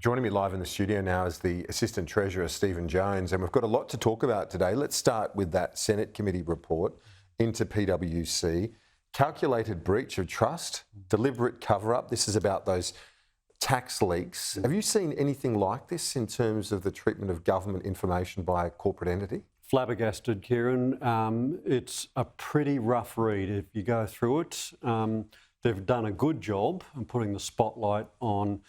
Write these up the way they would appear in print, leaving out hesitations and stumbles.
Joining me live in the studio now is the Assistant Treasurer, Stephen Jones, and we've got a lot to talk about today. Let's start with that Senate committee report into PwC. Calculated breach of trust, deliberate cover-up. This is about those tax leaks. Have you seen anything like this in terms of the treatment of government information by a corporate entity? Flabbergasted, Kieran. It's a pretty rough read if you go through it. They've done a good job in putting the spotlight on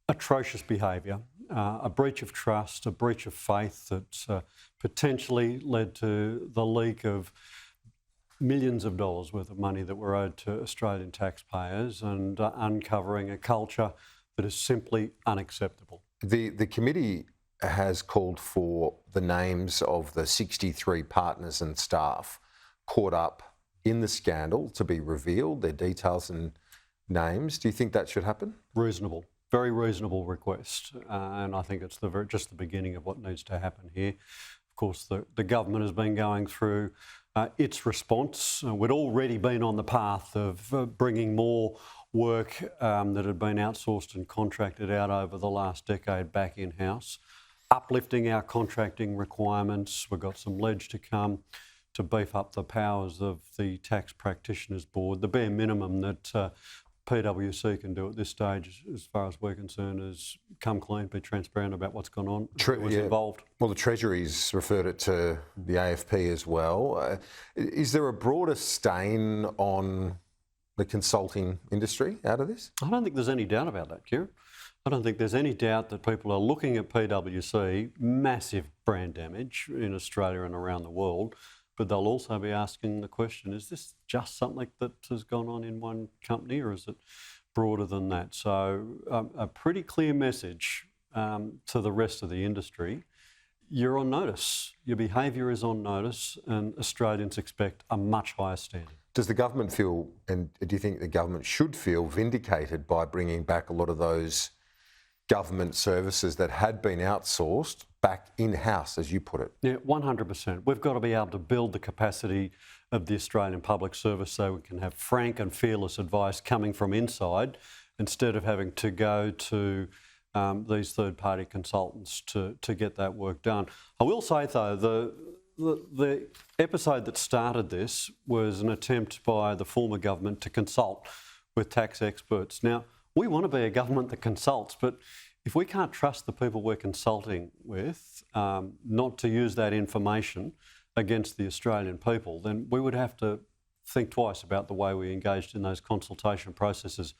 atrocious behaviour, a breach of trust, a breach of faith that's potentially led to the leak of millions of dollars worth of money that were owed to Australian taxpayers, and uncovering a culture that is simply unacceptable. The committee has called for the names of the 63 partners and staff caught up in the scandal to be revealed, their details and names. Do you think that should happen? Reasonable. Very reasonable request, and I think it's just the beginning of what needs to happen here. Of course, the government has been going through its response. We'd already been on the path of bringing more work that had been outsourced and contracted out over the last decade back in-house, uplifting our contracting requirements. We've got some ledge to come to beef up the powers of the Tax Practitioners Board. The bare minimum that PwC can do at this stage, as far as we're concerned, is come clean, be transparent about what's gone on, what's involved. Well, the Treasury's referred it to the AFP as well. Is there a broader stain on the consulting industry out of this? I don't think there's any doubt about that, Kieran. I don't think there's any doubt that people are looking at PwC, massive brand damage in Australia and around the world, but they'll also be asking the question, is this just something that has gone on in one company, or is it broader than that? So a pretty clear message to the rest of the industry. You're on notice. Your behaviour is on notice, and Australians expect a much higher standard. Does the government feel, and do you think the government should feel, vindicated by bringing back a lot of those government services that had been outsourced back in-house, as you put it? Yeah, 100%. We've got to be able to build the capacity of the Australian public service so we can have frank and fearless advice coming from inside, instead of having to go to these third-party consultants to get that work done. I will say, though, the episode that started this was an attempt by the former government to consult with tax experts. Now, we want to be a government that consults, but if we can't trust the people we're consulting with not to use that information against the Australian people, then we would have to think twice about the way we engaged in those consultation processes.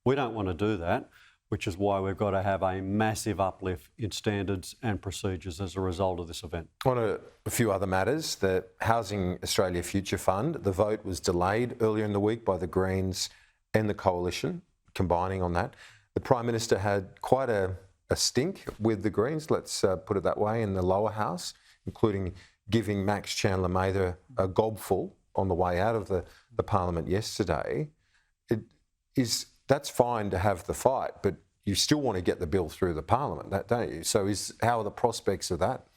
We don't want to do that, which is why we've got to have a massive uplift in standards and procedures as a result of this event. On a few other matters, the Housing Australia Future Fund, the vote was delayed earlier in the week by the Greens and the Coalition, combining on that. The Prime Minister had quite a stink with the Greens, let's put it that way, in the lower house, including giving Max Chandler Mather a gobful on the way out of the Parliament yesterday. That's fine to have the fight, but you still want to get the bill through the Parliament, don't you? So how are the prospects of that?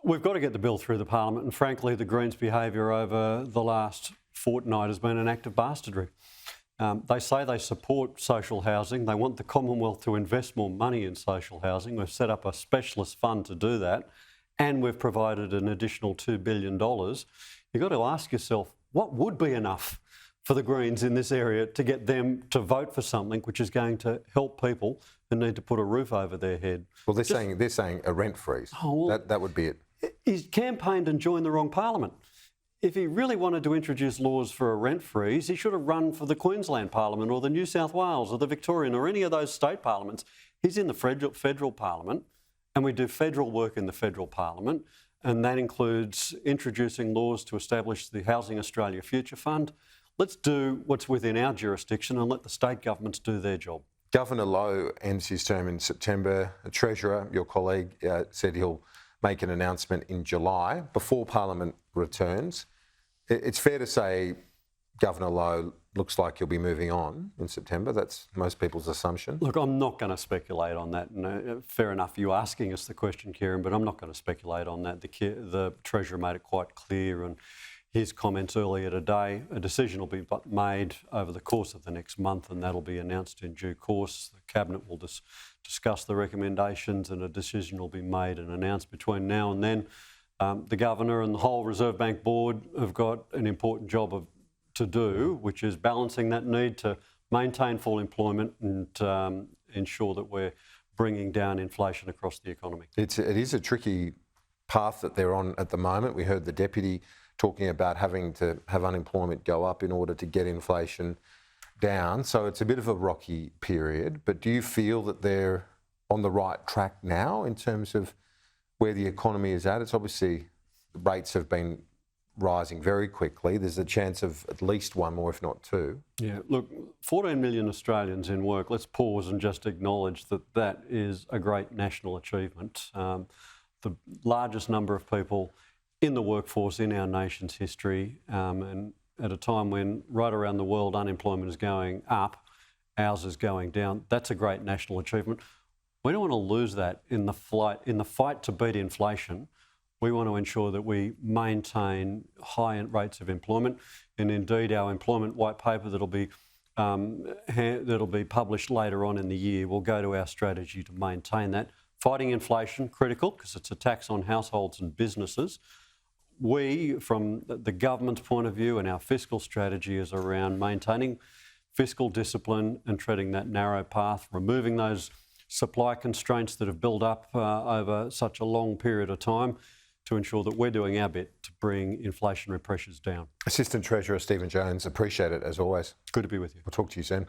We've got to get the bill through the Parliament, and frankly, the Greens' behaviour over the last fortnight has been an act of bastardry. They say they support social housing. They want the Commonwealth to invest more money in social housing. We've set up a specialist fund to do that, and we've provided an additional $2 billion. You've got to ask yourself, what would be enough for the Greens in this area to get them to vote for something which is going to help people who need to put a roof over their head? Well, they're saying a rent freeze. Oh, well, that would be it. He's campaigned and joined the wrong Parliament. If he really wanted to introduce laws for a rent freeze, he should have run for the Queensland Parliament or the New South Wales or the Victorian or any of those state parliaments. He's in the federal Parliament, and we do federal work in the federal Parliament, and that includes introducing laws to establish the Housing Australia Future Fund. Let's do what's within our jurisdiction and let the state governments do their job. Governor Lowe ends his term in September. The Treasurer, your colleague, said he'll make an announcement in July before Parliament returns. It's fair to say Governor Lowe looks like he'll be moving on in September. That's most people's assumption. Look, I'm not going to speculate on that. Fair enough, you asking us the question, Kieran, but I'm not going to speculate on that. The Treasurer made it quite clear in his comments earlier today. A decision will be made over the course of the next month, and that'll be announced in due course. The Cabinet will discuss the recommendations, and a decision will be made and announced between now and then. The Governor and the whole Reserve Bank Board have got an important job to do, which is balancing that need to maintain full employment and ensure that we're bringing down inflation across the economy. It is a tricky path that they're on at the moment. We heard the Deputy talking about having to have unemployment go up in order to get inflation down. So it's a bit of a rocky period. But do you feel that they're on the right track now in terms of where the economy is at? It's obviously rates have been rising very quickly. There's a chance of at least one more, if not two. Yeah, look, 14 million Australians in work. Let's pause and just acknowledge that that is a great national achievement. The largest number of people in the workforce in our nation's history, and at a time when right around the world unemployment is going up, ours is going down. That's a great national achievement. We don't want to lose that in the fight to beat inflation. We want to ensure that we maintain high rates of employment, and indeed our employment white paper that'll be published later on in the year will go to our strategy to maintain that. Fighting inflation, critical, because it's a tax on households and businesses. We, from the government's point of view, and our fiscal strategy is around maintaining fiscal discipline and treading that narrow path, removing those supply constraints that have built up over such a long period of time to ensure that we're doing our bit to bring inflationary pressures down. Assistant Treasurer Stephen Jones, appreciate it as always. Good to be with you. We'll talk to you soon.